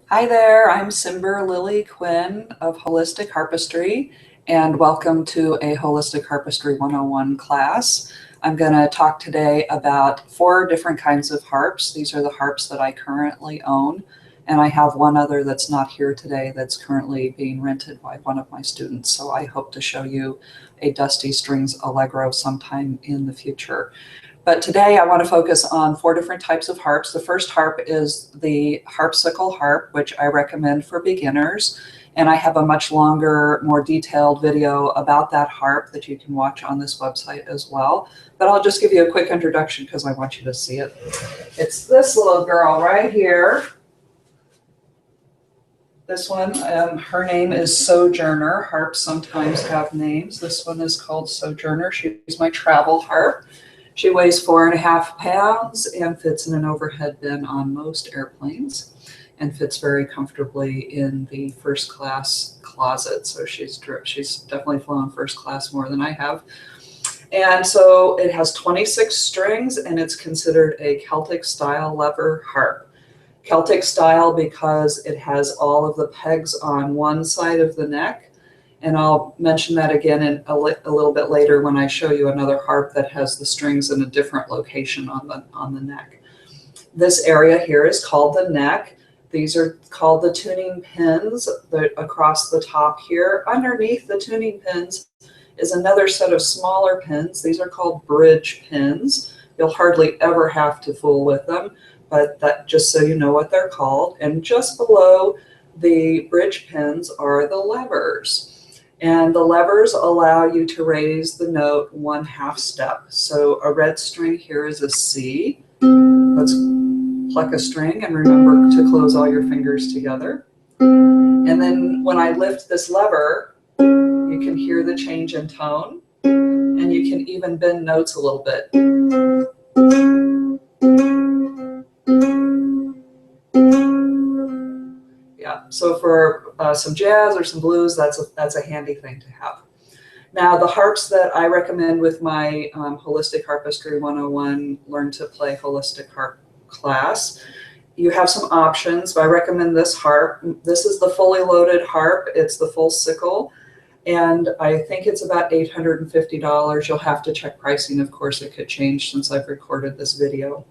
Hi there, I'm Cymber Lily Quinn of Holistic Harpistry, and welcome to a Holistic Harpistry 101 class. I'm going to talk today about 4 different kinds of harps. These are the harps that I currently own, and I have one other that's not here today that's currently being rented by one of my students, so I hope to show you a Dusty Strings Allegro sometime in the future. But today I want to focus on 4 different types of harps. The first harp is the Harpsicle harp, which I recommend for beginners. And I have a much longer, more detailed video about that harp that you can watch on this website as well. But I'll just give you a quick introduction because I want you to see it. It's this little girl right here. This one, her name is Sojourner. Harps sometimes have names. This one is called Sojourner. She's my travel harp. She weighs 4.5 pounds and fits in an overhead bin on most airplanes and fits very comfortably in the first class closet. So she's definitely flown first class more than I have. And so it has 26 strings and it's considered a Celtic style lever harp. Celtic style because it has all of the pegs on one side of the neck. And I'll mention that again in a little bit later when I show you another harp that has the strings in a different location on the neck. This area here is called the neck. These are called the tuning pins across the top here. Underneath the tuning pins is another set of smaller pins. These are called bridge pins. You'll hardly ever have to fool with them, but that just so you know what they're called. And just below the bridge pins are the levers. And the levers allow you to raise the note 1/2 step. So a red string here is a C. Let's pluck a string and remember to close all your fingers together. And then when I lift this lever, you can hear the change in tone, and you can even bend notes a little bit. Yeah, so for some jazz or some blues, that's a handy thing to have. Now, the harps that I recommend with my Holistic Harpistry 101 Learn to Play Holistic Harp class, you have some options. I recommend this harp. This is the fully loaded harp. It's the full sickle, and I think it's about $850. You'll have to check pricing. Of course, it could change since I've recorded this video.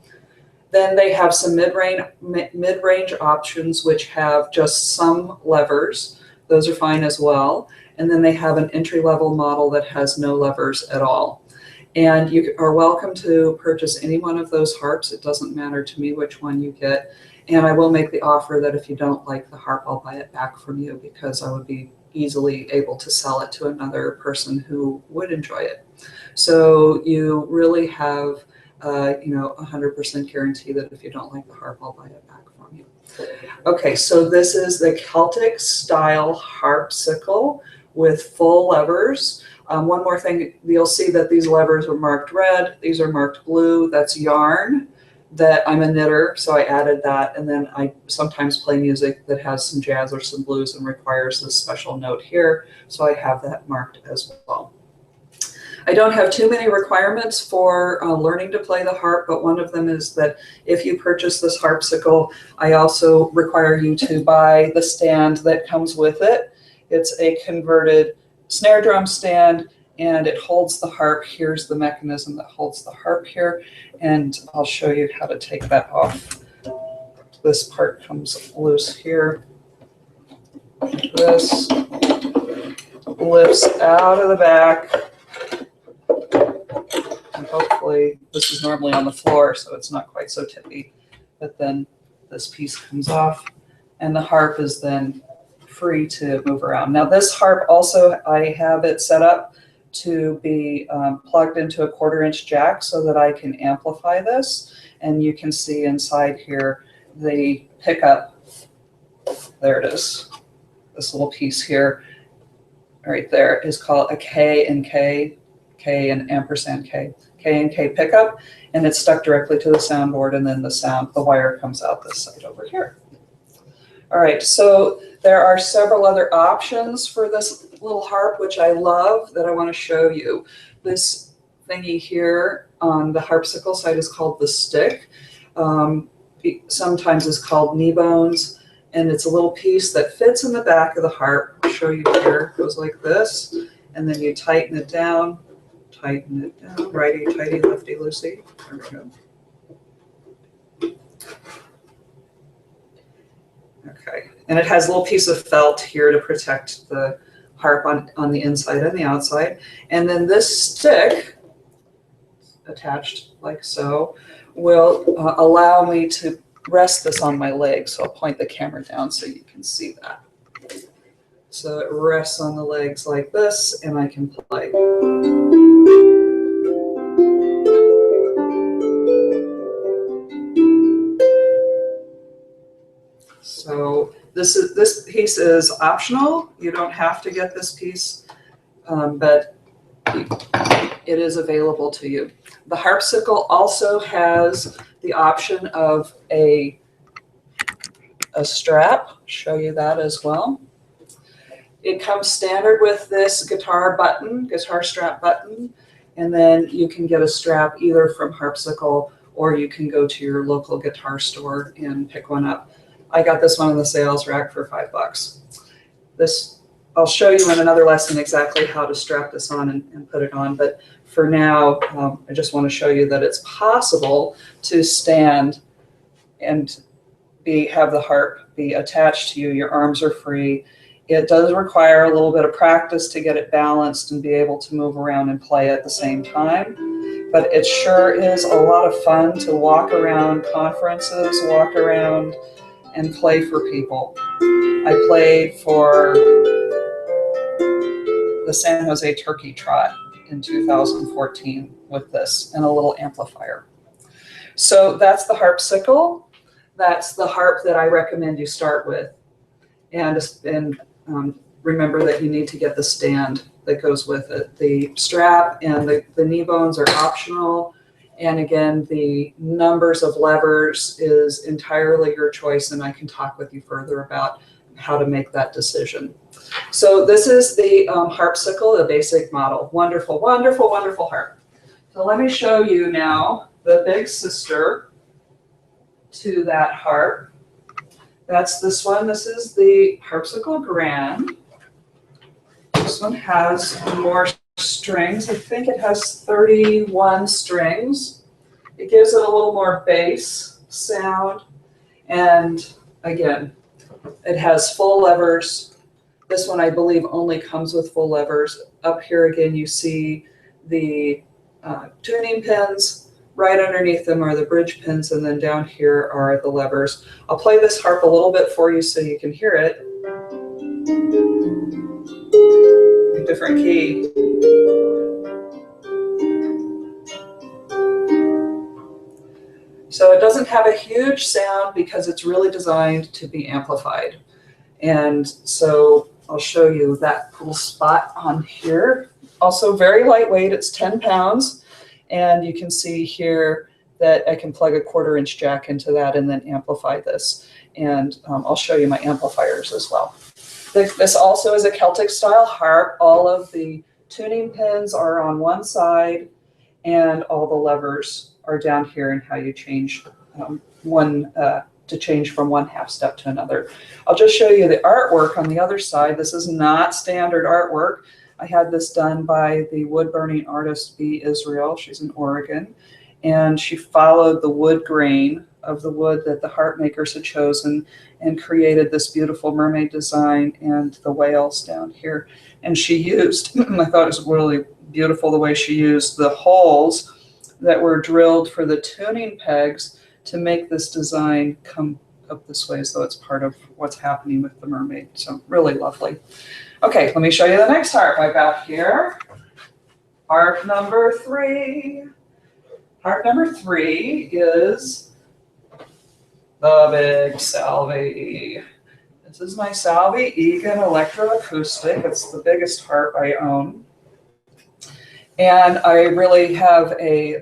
Then they have some mid-range options, which have just some levers. Those are fine as well. And then they have an entry-level model that has no levers at all. And you are welcome to purchase any one of those harps. It doesn't matter to me which one you get. And I will make the offer that if you don't like the harp, I'll buy it back from you because I would be easily able to sell it to another person who would enjoy it. So you really have 100% guarantee that if you don't like the harp, I'll buy it back from you. Okay, so this is the Celtic style harpsicle with full levers. One more thing, you'll see that these levers are marked red. These are marked blue. That's yarn. That I'm a knitter, so I added that. And then I sometimes play music that has some jazz or some blues and requires this special note here. So I have that marked as well. I don't have too many requirements for learning to play the harp, but one of them is that if you purchase this harpsicle, I also require you to buy the stand that comes with it. It's a converted snare drum stand, and it holds the harp. Here's the mechanism that holds the harp here, and I'll show you how to take that off. This part comes loose here. This lifts out of the back. And hopefully, this is normally on the floor, so it's not quite so tippy. But then this piece comes off, and the harp is then free to move around. Now, this harp also, I have it set up to be plugged into a 1/4-inch jack so that I can amplify this. And you can see inside here the pickup. There it is. This little piece here, right there, is called a K and K and ampersand K and K pickup, and it's stuck directly to the soundboard, and then the wire comes out this side over here. All right, so there are several other options for this little harp, which I love, that I want to show you. This thingy here on the harpsicle side is called the stick. Sometimes it's called knee bones. And it's a little piece that fits in the back of the harp. I'll show you here. It goes like this. And then you tighten it down, righty, tighty, lefty, loosey. There we go. Okay, and it has a little piece of felt here to protect the harp on the inside and the outside. And then this stick, attached like so, will allow me to rest this on my leg. So I'll point the camera down so you can see that. So it rests on the legs like this, and I can play. So this piece is optional. You don't have to get this piece, but it is available to you. The Harpsicle also has the option of a strap. I'll show you that as well. It comes standard with this guitar strap button, and then you can get a strap either from Harpsicle or you can go to your local guitar store and pick one up. I got this one in the sales rack for $5. This, I'll show you in another lesson exactly how to strap this on and put it on, but for now, I just want to show you that it's possible to stand and have the harp be attached to you. Your arms are free. It does require a little bit of practice to get it balanced and be able to move around and play at the same time, but it sure is a lot of fun to walk around conferences, walk around and play for people. I played for the San Jose Turkey Trot in 2014 with this and a little amplifier. So that's the Harpsicle. That's the harp that I recommend you start with. And remember that you need to get the stand that goes with it. The strap and the knee bones are optional. And again, the numbers of levers is entirely your choice, and I can talk with you further about how to make that decision. So this is the Harpsicle, the basic model. Wonderful, wonderful, wonderful harp. So let me show you now the big sister to that harp. That's this one. This is the Harpsicle Grand. This one has more strings. I think it has 31 strings. It gives it a little more bass sound. And again, it has full levers. This one, I believe, only comes with full levers. Up here again, you see the tuning pins. Right underneath them are the bridge pins, and then down here are the levers. I'll play this harp a little bit for you so you can hear it. A different key. So it doesn't have a huge sound because it's really designed to be amplified. And so I'll show you that cool spot on here. Also very lightweight, it's 10 pounds. And you can see here that I can plug a 1/4-inch jack into that and then amplify this. And I'll show you my amplifiers as well. This also is a Celtic style harp. All of the tuning pins are on one side and all the levers are down here and how you change to change from one half step to another. I'll just show you the artwork on the other side. This is not standard artwork. I had this done by the wood burning artist B. Israel. She's in Oregon. And she followed the wood grain of the wood that the harp makers had chosen and created this beautiful mermaid design and the whales down here. And she used, I thought it was really beautiful the way she used the holes that were drilled for the tuning pegs to make this design come up this way, so it's part of what's happening with the mermaid. So really lovely. Okay, let me show you the next harp I got here. Harp number 3. Harp number 3 is the big Salvi. This is my Salvi Egan Electro Acoustic. It's the biggest harp I own. And I really have a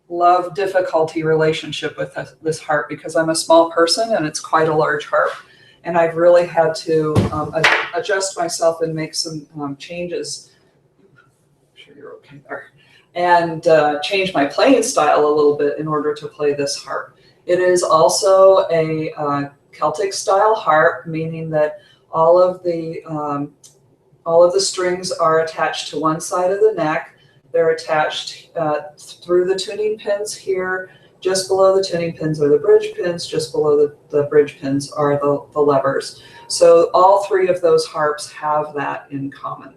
love-difficulty relationship with this harp because I'm a small person and it's quite a large harp. And I've really had to adjust myself and make some changes. I'm sure you're okay there. And change my playing style a little bit in order to play this harp. It is also a Celtic style harp, meaning that all of the strings are attached to one side of the neck. They're attached through the tuning pins here. Just below the tuning pins are the bridge pins. Just below the bridge pins are the levers. So all three of those harps have that in common.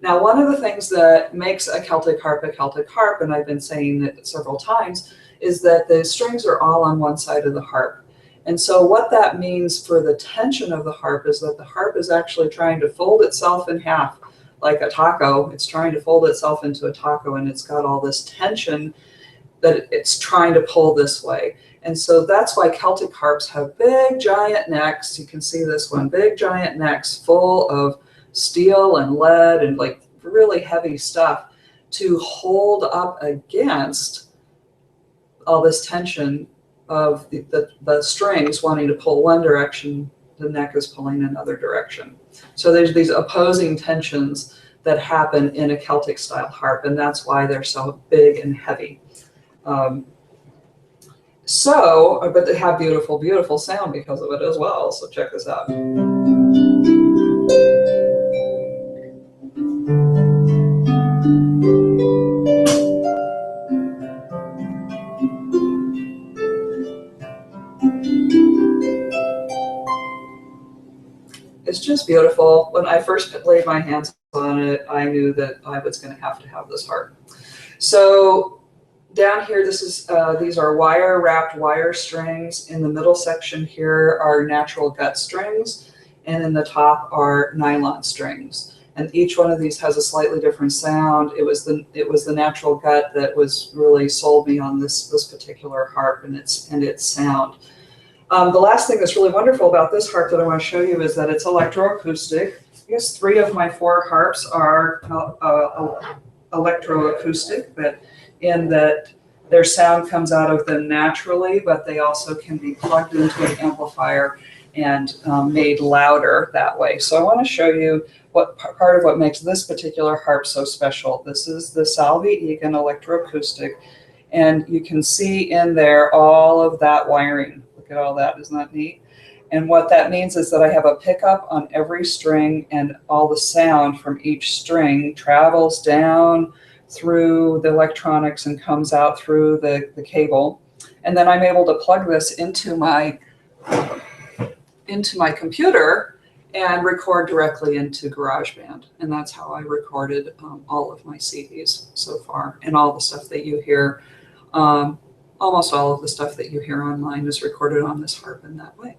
Now, one of the things that makes a Celtic harp, and I've been saying it several times, is that the strings are all on one side of the harp. And so what that means for the tension of the harp is that the harp is actually trying to fold itself in half like a taco. It's trying to fold itself into a taco, and it's got all this tension that it's trying to pull this way. And so that's why Celtic harps have big giant necks. You can see this one, big giant necks full of steel and lead and like really heavy stuff to hold up against all this tension of the strings wanting to pull one direction, the neck is pulling another direction. So there's these opposing tensions that happen in a Celtic style harp, and that's why they're so big and heavy. But they have beautiful, beautiful sound because of it as well. So check this out. It's just beautiful. When I first laid my hands on it, I knew that I was going to have this harp. So down here, these are wire-wrapped wire strings. In the middle section here are natural gut strings, and in the top are nylon strings. And each one of these has a slightly different sound. It was the natural gut that was really sold me on this particular harp and its sound. The last thing that's really wonderful about this harp that I want to show you is that it's Electro Acoustic. I guess 3 of my 4 harps are Electro Acoustic, but in that their sound comes out of them naturally, but they also can be plugged into an amplifier and made louder that way. So I want to show you what part of what makes this particular harp so special. This is the Salvi Egan Electro Acoustic, and you can see in there all of that wiring. Look at all that, isn't that neat? And what that means is that I have a pickup on every string, and all the sound from each string travels down through the electronics and comes out through the cable. And then I'm able to plug this into my computer and record directly into GarageBand. And that's how I recorded all of my CDs so far, and all the stuff that you hear. Almost all of the stuff that you hear online is recorded on this harp in that way.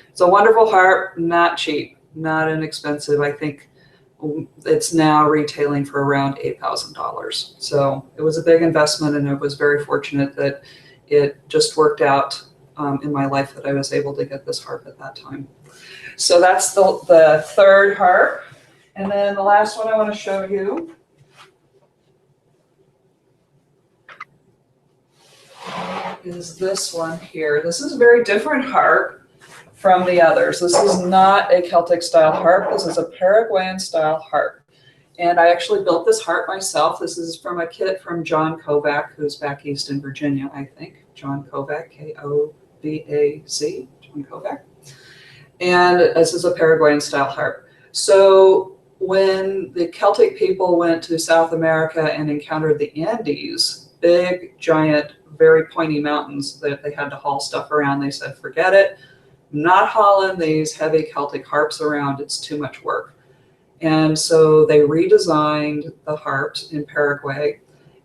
It's a wonderful harp, not cheap, not inexpensive. I think it's now retailing for around $8,000. So it was a big investment, and I was very fortunate that it just worked out in my life that I was able to get this harp at that time. So that's the third harp. And then the last one I want to show you is this one here. This is a very different harp from the others. This is not a Celtic style harp. This is a Paraguayan-style harp. And I actually built this harp myself. This is from a kit from John Kovac, who's back east in Virginia, I think. John Kovac, K-O-V-A-C, John Kovac. And this is a Paraguayan-style harp. So when the Celtic people went to South America and encountered the Andes, big, giant, very pointy mountains that they had to haul stuff around, they said, forget it. I'm not hauling these heavy Celtic harps around. It's too much work. And so they redesigned the harps in Paraguay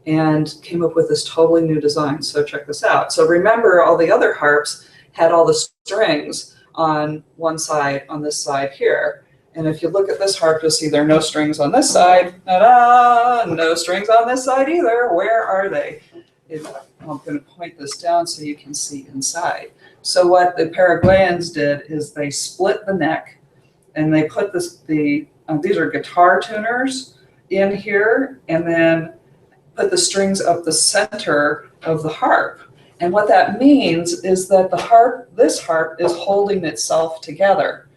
and came up with this totally new design. So check this out. So remember, all the other harps had all the strings on one side, on this side here. And if you look at this harp, you'll see there are no strings on this side. Ta-da! No strings on this side either. Where are they? I'm going to point this down so you can see inside. So what the Paraguayans did is they split the neck, and they put these are guitar tuners in here, and then put the strings up the center of the harp. And what that means is that this harp is holding itself together.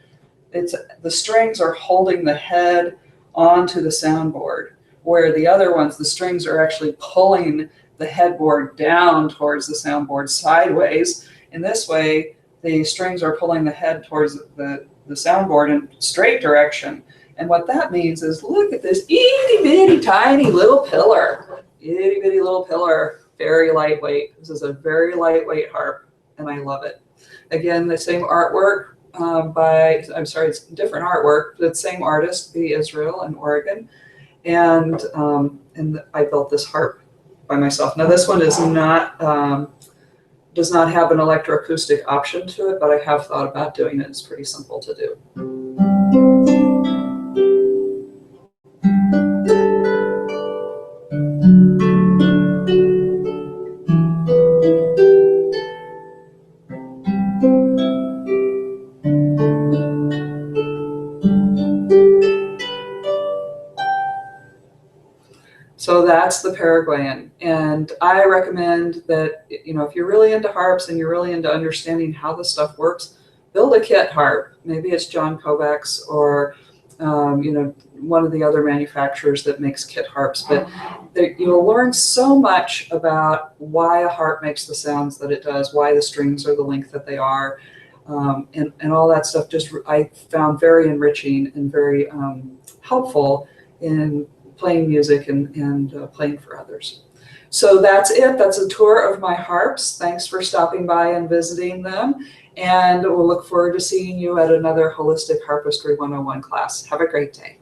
The strings are holding the head onto the soundboard, where the other ones, the strings are actually pulling the headboard down towards the soundboard sideways, In this way, the strings are pulling the head towards the soundboard in straight direction. And what that means is, look at this itty bitty tiny little pillar. Itty bitty little pillar, very lightweight. This is a very lightweight harp, and I love it. Again, the same artwork it's different artwork, but same artist, B. Israel in Oregon. And I built this harp by myself. Now this one is not, does not have an electroacoustic option to it, but I have thought about doing it. It's pretty simple to do. So that's the Paraguayan. And I recommend that, you know, if you're really into harps and you're really into understanding how this stuff works, build a kit harp. Maybe it's John Kovacs or, you know, one of the other manufacturers that makes kit harps. But you'll learn so much about why a harp makes the sounds that it does, why the strings are the length that they are, and all that stuff. Just I found very enriching and very helpful in playing music and playing for others. So that's it. That's a tour of my harps. Thanks for stopping by and visiting them. And we'll look forward to seeing you at another Holistic Harpistry 101 class. Have a great day.